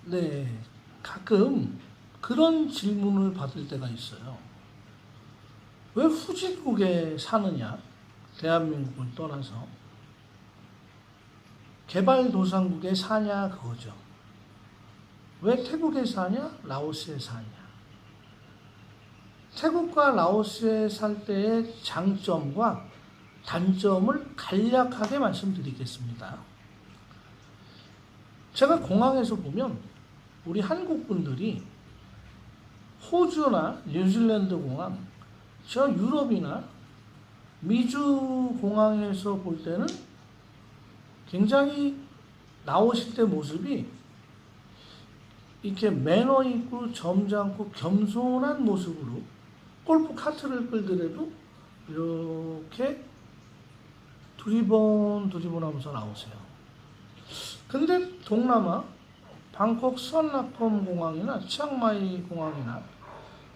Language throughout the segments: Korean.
네, 가끔 그런 질문을 받을 때가 있어요. 왜 후진국에 사느냐? 대한민국을 떠나서 개발도상국에 사냐 그거죠. 왜 태국에 사냐? 라오스에 사냐? 태국과 라오스에 살 때의 장점과 단점을 간략하게 말씀드리겠습니다. 제가 공항에서 보면 우리 한국 분들이 호주나 뉴질랜드 공항, 저 유럽이나 미주 공항에서 볼 때는 굉장히 나오실 때 모습이 이렇게 매너 있고 점잖고 겸손한 모습으로 골프 카트를 끌더라도 이렇게 두리번 하면서 나오세요. 근데 동남아 방콕 선나폼 공항이나 치앙마이 공항이나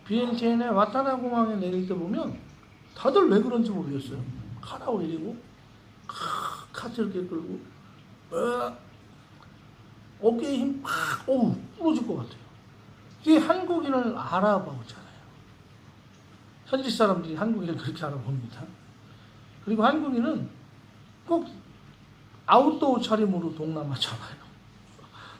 비엔티엔의 와타나 공항에 내릴 때 보면 다들 왜 그런지 모르겠어요. 카라 올리고 카트 이렇게 끌고 어깨에 힘 팍 부러질 것 같아요. 이게 한국인을 알아보잖아요. 현지 사람들이 한국인을 그렇게 알아봅니다. 그리고 한국인은 꼭 아웃도어 차림으로 동남아잖아요.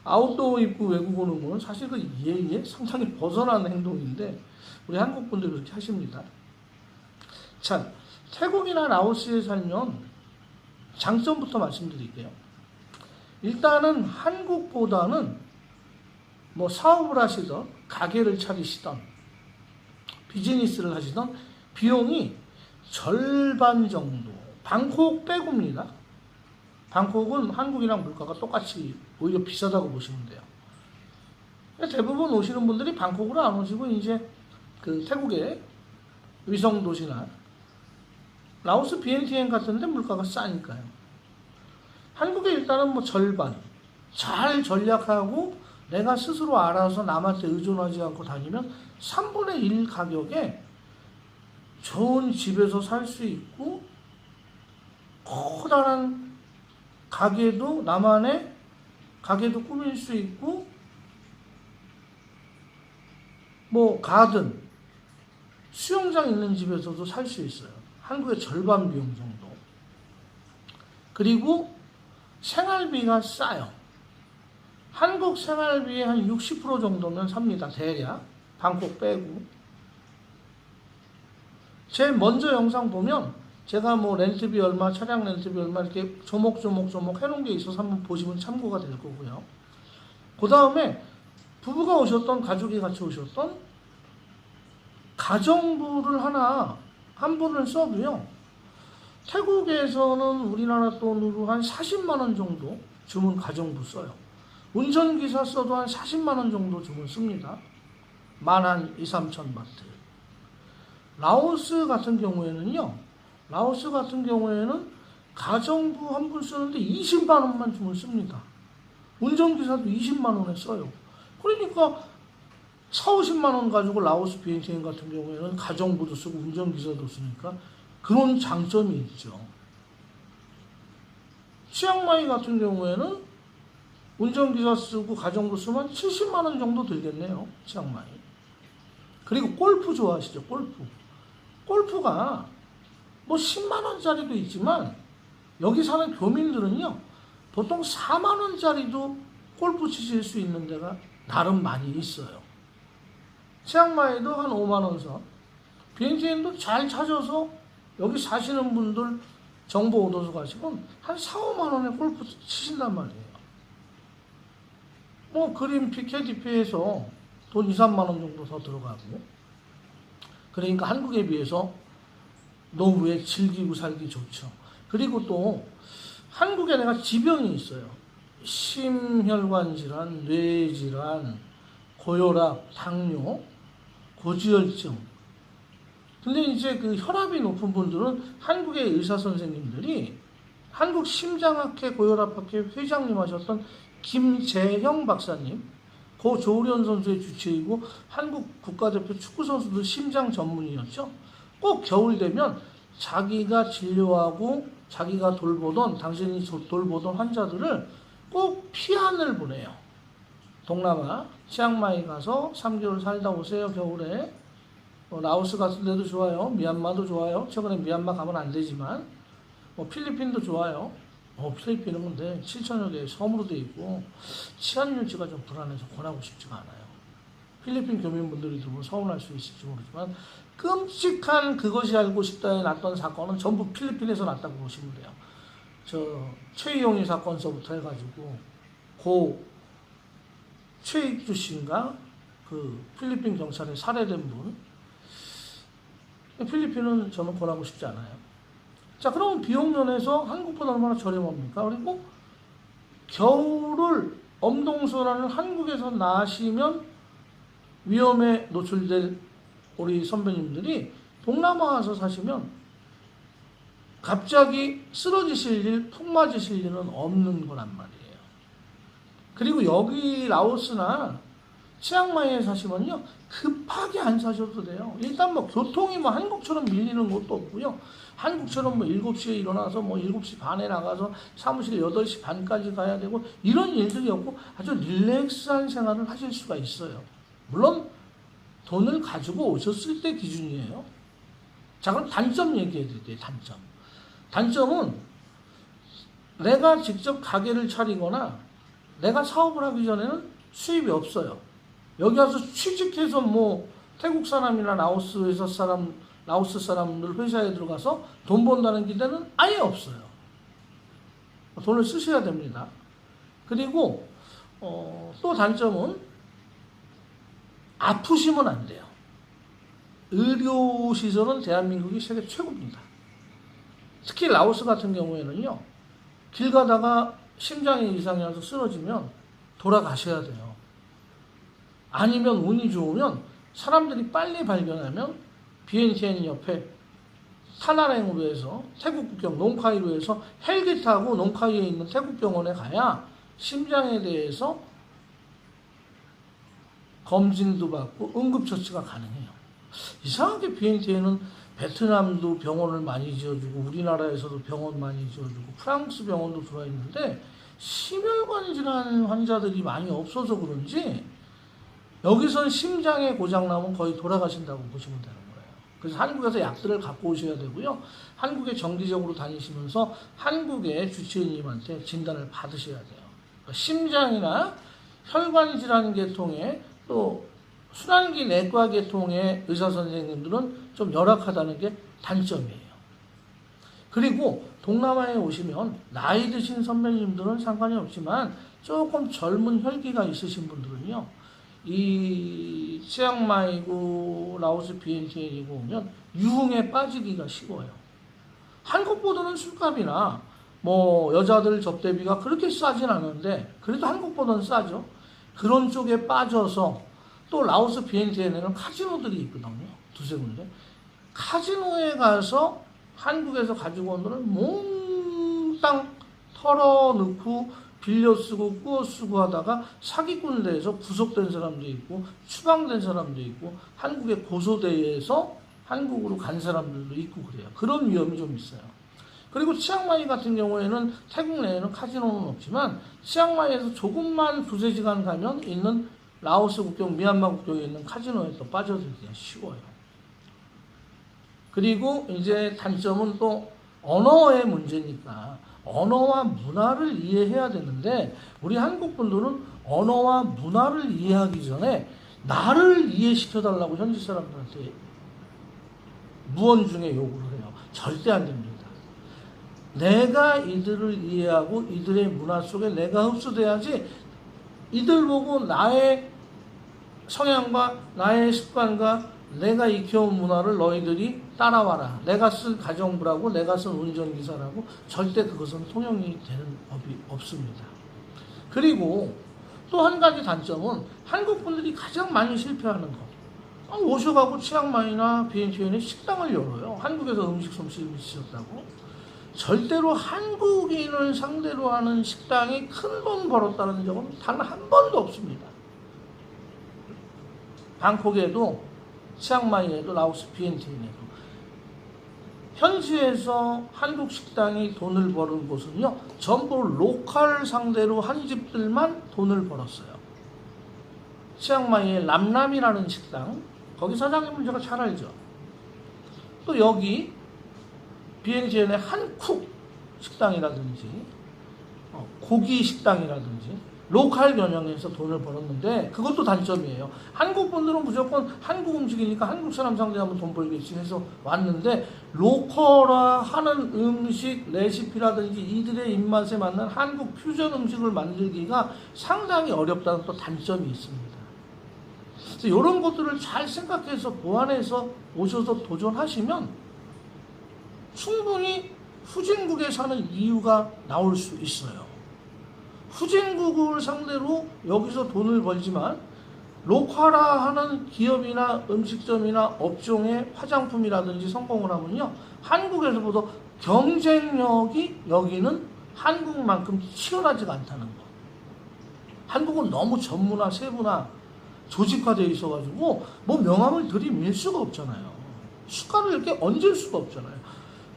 아웃도어 입고 외국 오는 건 사실 그 예의에 상당히 벗어난 행동인데 우리 한국 분들 그렇게 하십니다. 자, 태국이나 라오스에 살면 장점부터 말씀드릴게요. 일단은 한국보다는 뭐 사업을 하시던 가게를 차리시던 비즈니스를 하시던 비용이 절반 정도, 방콕 빼고입니다. 방콕은 한국이랑 물가가 똑같이 오히려 비싸다고 보시면 돼요. 대부분 오시는 분들이 방콕으로 안 오시고 이제 그 태국의 위성 도시나 라오스 비엔티엔 같은 데 물가가 싸니까요. 한국에 일단은 뭐 절반 잘 전략하고 내가 스스로 알아서 남한테 의존하지 않고 다니면 3분의 1 가격에 좋은 집에서 살 수 있고 커다란 가게도 나만의 가게도 꾸밀 수 있고 뭐 가든 수영장 있는 집에서도 살 수 있어요. 한국의 절반 비용 정도. 그리고 생활비가 싸요. 한국 생활비의 한 60% 정도면 삽니다. 대략 방콕 빼고. 제 먼저 영상 보면 제가 뭐 렌트비 얼마, 차량 렌트비 얼마 이렇게 조목조목 해놓은 게 있어서 한번 보시면 참고가 될 거고요. 그 다음에 부부가 오셨던 가족이 같이 오셨던 가정부를 한 분을 써도요. 태국에서는 우리나라 돈으로 한 40만 원 정도 주문 가정부 써요. 운전기사 써도 한 40만 원 정도 주문 씁니다. 만 한 2, 3천 바트. 라오스 같은 경우에는 가정부 한 분 쓰는데 20만 원만 주문 씁니다. 운전기사도 20만 원에 써요. 그러니까 4, 50만 원 가지고 라오스 비엔티엔 같은 경우에는 가정부도 쓰고 운전기사도 쓰니까 그런 장점이 있죠. 치앙마이 같은 경우에는 운전기사 쓰고 가정부 쓰면 70만 원 정도 들겠네요. 치앙마이. 그리고 골프 좋아하시죠? 골프가 뭐 10만 원짜리도 있지만 여기 사는 교민들은요. 보통 4만 원짜리도 골프 치실 수 있는 데가 나름 많이 있어요. 치앙마이도 한 5만 원 선. 비엔티엔도 잘 찾아서 여기 사시는 분들 정보 얻어서 가시면 한 4, 5만 원에 골프 치신단 말이에요. 뭐 그린 캐디피에서 돈 2, 3만 원 정도 더 들어가고. 그러니까 한국에 비해서 노후에 즐기고 살기 좋죠. 그리고 또 한국에 내가 지병이 있어요. 심혈관 질환, 뇌질환, 고혈압, 당뇨, 고지혈증. 근데 이제 그 혈압이 높은 분들은 한국의 의사 선생님들이 한국 심장학회 고혈압학회 회장님 하셨던 김재형 박사님, 고 조우련 선수의 주치의고 한국 국가대표 축구선수들 심장 전문의였죠. 꼭 겨울 되면 자기가 진료하고 자기가 돌보던, 당신이 돌보던 환자들을 꼭 피안을 보내요. 동남아 치앙마이 가서 3개월 살다 오세요. 겨울에. 라오스 같은 데도 좋아요. 미얀마도 좋아요. 최근에 미얀마 가면 안 되지만 필리핀도 좋아요. 필리핀은 근데 7천여 개의 섬으로 돼 있고 치안 유지가 좀 불안해서 권하고 싶지가 않아요. 필리핀 교민분들이 들으면 서운할 수 있을지 모르지만 끔찍한 그것이 알고 싶다에 났던 사건은 전부 필리핀에서 났다고 보시면 돼요. 최이용이 사건서부터 해가지고 고 최익주 씨인가 그 필리핀 경찰에 살해된 분. 필리핀은 저는 권하고 싶지 않아요. 자, 그러면 비용 면에서 한국보다 얼마나 저렴합니까? 그리고 겨울을 엄동설하는 한국에서 나시면 위험에 노출될 우리 선배님들이 동남아 가서 사시면 갑자기 쓰러지실 일, 푹 맞으실 일은 없는 거란 말이에요. 그리고 여기 라오스나 치앙마이에 사시면요, 급하게 안 사셔도 돼요. 일단 교통이 한국처럼 밀리는 것도 없고요. 한국처럼 7시에 일어나서 7시 반에 나가서 사무실 8시 반까지 가야 되고 이런 일들이 없고 아주 릴렉스한 생활을 하실 수가 있어요. 물론 돈을 가지고 오셨을 때 기준이에요. 자, 그럼 단점 얘기해 드릴게요. 단점은 내가 직접 가게를 차리거나 내가 사업을 하기 전에는 수입이 없어요. 여기 와서 취직해서 태국 사람이나 라오스 사람들 회사에 들어가서 돈 번다는 기대는 아예 없어요. 돈을 쓰셔야 됩니다. 그리고 또 단점은 아프시면 안 돼요. 의료시설은 대한민국이 세계 최고입니다. 특히 라오스 같은 경우에는요, 길 가다가 심장에 이상이 와서 쓰러지면 돌아가셔야 돼요. 아니면 운이 좋으면 사람들이 빨리 발견하면 비엔티엔 옆에 타나랭으로 해서 태국 국경 농카이로 해서 헬기 타고 농카이에 있는 태국 병원에 가야 심장에 대해서 검진도 받고 응급처치가 가능해요. 이상하게 비엔티엔은 베트남도 병원을 많이 지어주고 우리나라에서도 병원 많이 지어주고 프랑스 병원도 들어와 있는데 심혈관 질환 환자들이 많이 없어서 그런지 여기선 심장에 고장나면 거의 돌아가신다고 보시면 되는 거예요. 그래서 한국에서 약들을 갖고 오셔야 되고요. 한국에 정기적으로 다니시면서 한국의 주치의님한테 진단을 받으셔야 돼요. 그러니까 심장이나 혈관 질환 계통에 또 순환기 내과 계통의 의사 선생님들은 좀 열악하다는 게 단점이에요. 그리고 동남아에 오시면 나이 드신 선배님들은 상관이 없지만 조금 젊은 혈기가 있으신 분들은요, 이 치앙마이고 라오스 비엔티엔이고 오면 유흥에 빠지기가 쉬워요. 한국보다는 술값이나 여자들 접대비가 그렇게 싸진 않은데 그래도 한국보다는 싸죠. 그런 쪽에 빠져서 또 라오스 비엔티엔에는 카지노들이 있거든요. 두세 군데. 카지노에 가서 한국에서 가지고 온 돈을 몽땅 털어넣고 빌려 쓰고 꾸어 쓰고 하다가 사기꾼 대에서 구속된 사람도 있고 추방된 사람도 있고 한국에 고소대에서 한국으로 간 사람들도 있고 그래요. 그런 위험이 좀 있어요. 그리고 치앙마이 같은 경우에는 태국 내에는 카지노는 없지만 치앙마이에서 조금만 두세 시간 가면 있는 라오스 국경, 미얀마 국경에 있는 카지노에 또 빠져들기가 쉬워요. 그리고 이제 단점은 또 언어의 문제니까 언어와 문화를 이해해야 되는데 우리 한국 분들은 언어와 문화를 이해하기 전에 나를 이해시켜달라고 현지 사람들한테 무언중에 요구를 해요. 절대 안 됩니다. 내가 이들을 이해하고 이들의 문화 속에 내가 흡수돼야지 이들 보고 나의 성향과 나의 습관과 내가 익혀온 문화를 너희들이 따라와라. 내가 쓴 가정부라고 내가 쓴 운전기사라고 절대 그것은 통용이 되는 법이 없습니다. 그리고 또 한 가지 단점은 한국 분들이 가장 많이 실패하는 거. 오셔가고 치앙마이나 비엔티엔에 식당을 열어요. 한국에서 음식 솜씨를 미치셨다고. 절대로 한국인을 상대로 하는 식당이 큰 돈 벌었다는 적은 단 한 번도 없습니다. 방콕에도 치앙마이에도 라오스 비엔티엔에도 현지에서 한국 식당이 돈을 버는 곳은요 전부 로컬 상대로 한 집들만 돈을 벌었어요. 치앙마이의 람람이라는 식당, 거기 사장님은 제가 잘 알죠. 또 여기 비행지연의 한쿡 식당이라든지 고기 식당이라든지 로컬 경영에서 돈을 벌었는데 그것도 단점이에요. 한국 분들은 무조건 한국 음식이니까 한국 사람 상대하면 돈 벌겠지 해서 왔는데 로컬화하는 음식 레시피라든지 이들의 입맛에 맞는 한국 퓨전 음식을 만들기가 상당히 어렵다는 또 단점이 있습니다. 그래서 이런 것들을 잘 생각해서 보완해서 오셔서 도전하시면 충분히 후진국에 사는 이유가 나올 수 있어요. 후진국을 상대로 여기서 돈을 벌지만 로컬화하는 기업이나 음식점이나 업종의 화장품이라든지 성공을 하면요, 한국에서보다 경쟁력이 여기는 한국만큼 치열하지가 않다는 거. 한국은 너무 전문화, 세분화, 조직화되어 있어가지고 뭐 명함을 들이밀 수가 없잖아요. 숟가락을 이렇게 얹을 수가 없잖아요.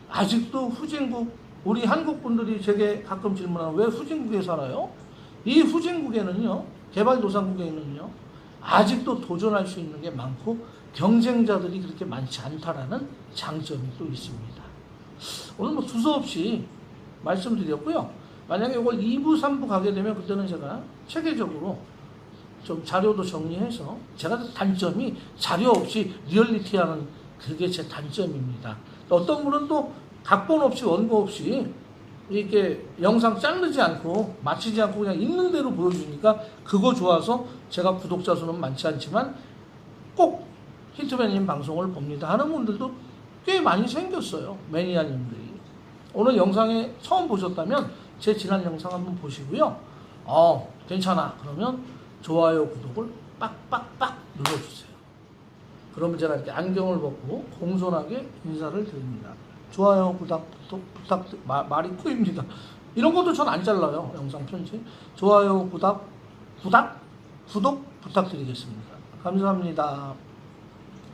아직도 후진국, 우리 한국 분들이 제게 가끔 질문하는, 왜 후진국에 살아요? 이 후진국에는요, 개발도상국에는요, 아직도 도전할 수 있는 게 많고 경쟁자들이 그렇게 많지 않다라는 장점이 또 있습니다. 오늘 뭐 두서없이 말씀드렸고요. 만약에 이걸 2부, 3부 가게 되면 그때는 제가 체계적으로 좀 자료도 정리해서, 제가 단점이 자료 없이 리얼리티하는 그게 제 단점입니다. 어떤 분은 또 각본 없이 원고 없이 이렇게 영상 자르지 않고 마치지 않고 그냥 있는 대로 보여주니까 그거 좋아서 제가 구독자 수는 많지 않지만 꼭 힌트맨님 방송을 봅니다 하는 분들도 꽤 많이 생겼어요. 매니아님들이. 오늘 영상에 처음 보셨다면 제 지난 영상 한번 보시고요. 괜찮아. 그러면 좋아요, 구독을 빡빡빡 눌러주세요. 그러면 제가 이렇게 안경을 벗고 공손하게 인사를 드립니다. 좋아요, 구독, 말이 코입니다. 이런 것도 전 안 잘라요, 영상 편집. 좋아요, 구독 부탁드리겠습니다. 감사합니다.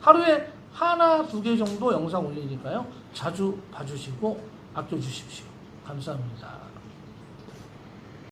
하루에 하나, 2개 정도 영상 올리니까요. 자주 봐주시고 아껴주십시오. 감사합니다.